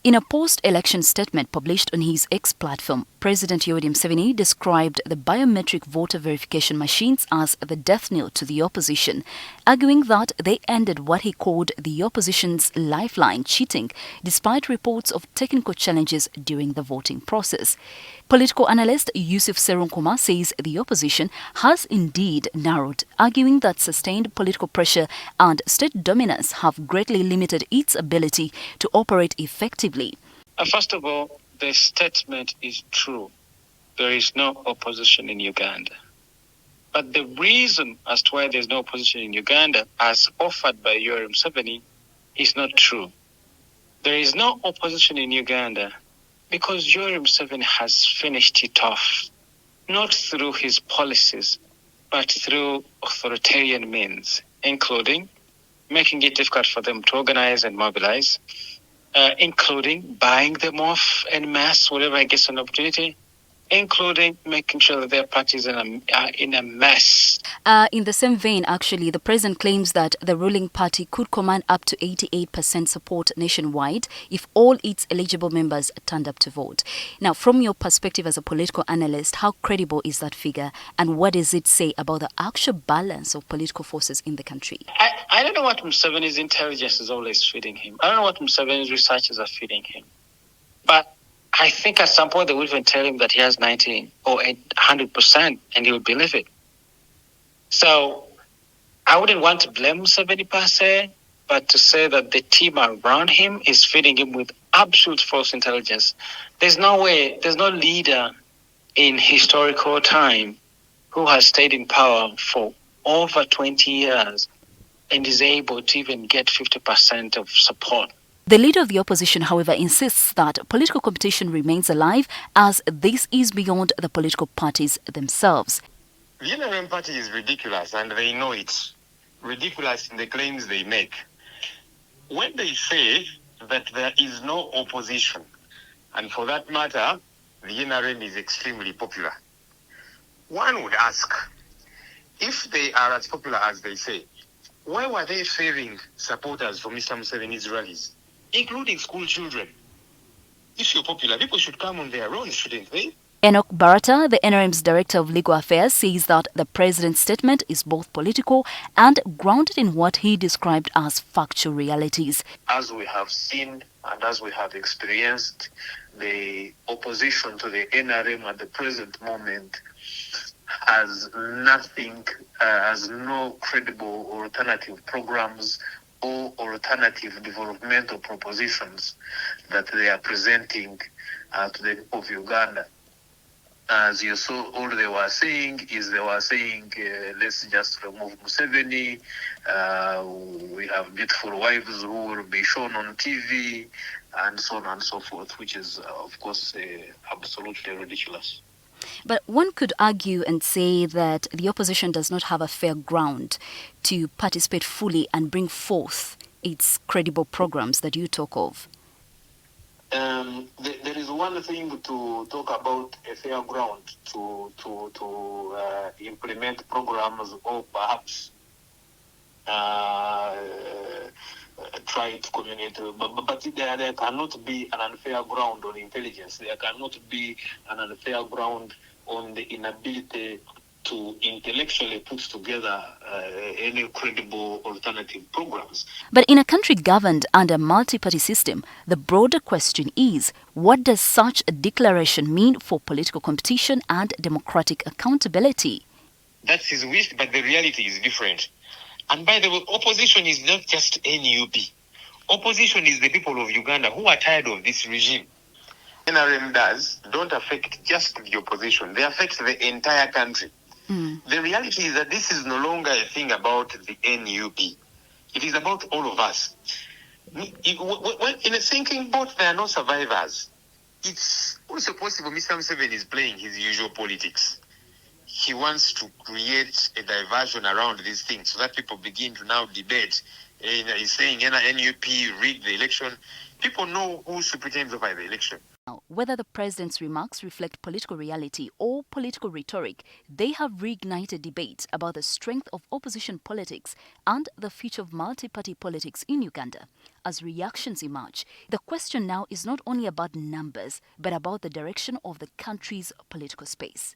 In a post-election statement published on his X platform, President Yoweri Museveni described the biometric voter verification machines as the death knell to the opposition, arguing that they ended what he called the opposition's lifeline, cheating, despite reports of technical challenges during the voting process. Political analyst Yusuf Serunkuma says the opposition has indeed narrowed, arguing that sustained political pressure and state dominance have greatly limited its ability to operate effectively. First of all, the statement is true. There is no opposition in Uganda. But the reason as to why there's no opposition in Uganda, as offered by Yoweri Museveni, is not true. There is no opposition in Uganda because Yoweri Museveni has finished it off, not through his policies, but through authoritarian means, including making it difficult for them to organize and mobilize, including buying them off en masse whenever he gets an opportunity, including making sure that their parties are in a mess. In the same vein, actually, the president claims that the ruling party could command up to 88% support nationwide if all its eligible members turned up to vote. Now, from your perspective as a political analyst, how credible is that figure, and what does it say about the actual balance of political forces in the country? I don't know what Museveni's intelligence is always feeding him. I don't know what Museveni's researchers are feeding him. But I think at some point they will even tell him that he has 90 or 100% and he will believe it. So I wouldn't want to blame Museveni per se, but to say that the team around him is feeding him with absolute false intelligence. There's no way, there's no leader in historical time who has stayed in power for over 20 years and is able to even get 50% of support. The leader of the opposition, however, insists that political competition remains alive as this is beyond the political parties themselves. The NRM party is ridiculous and they know it. Ridiculous in the claims they make. When they say that there is no opposition, and for that matter, the NRM is extremely popular, one would ask, if they are as popular as they say, why were they favoring supporters for Mr. Museveni's rallies, including school children? If you're popular, people should come on their own, shouldn't they? Enoch Barata, the NRM's Director of Legal Affairs, says that the president's statement is both political and grounded in what he described as factual realities. As we have seen and as we have experienced, the opposition to the NRM at the present moment has nothing, has no credible alternative programs or alternative developmental propositions that they are presenting to the people of Uganda. As you saw, all they were saying is let's just remove Museveni. We have beautiful wives who will be shown on TV, and so on and so forth, which is, of course, absolutely ridiculous. But one could argue and say that the opposition does not have a fair ground to participate fully and bring forth its credible programs that you talk of. There is one thing to talk about a fair ground to implement programs or perhaps try to communicate, but there cannot be an unfair ground on intelligence. There cannot be an unfair ground on the inability to intellectually put together any credible alternative programs. But in a country governed under a multi-party system, the broader question is, what does such a declaration mean for political competition and democratic accountability? That's his wish, but the reality is different. And by the way, opposition is not just NUP. Opposition is the people of Uganda who are tired of this regime. NRM don't affect just the opposition. They affect the entire country. The reality is that this is no longer a thing about the NUP. It is about all of us. In a sinking boat, there are no survivors. It's also possible Mr. Museveni is playing his usual politics. He wants to create a diversion around these things so that people begin to now debate. He's saying NUP rigged the election. People know who should pretend to survive the election. Whether the president's remarks reflect political reality or political rhetoric, they have reignited debate about the strength of opposition politics and the future of multi-party politics in Uganda. As reactions emerge, the question now is not only about numbers, but about the direction of the country's political space.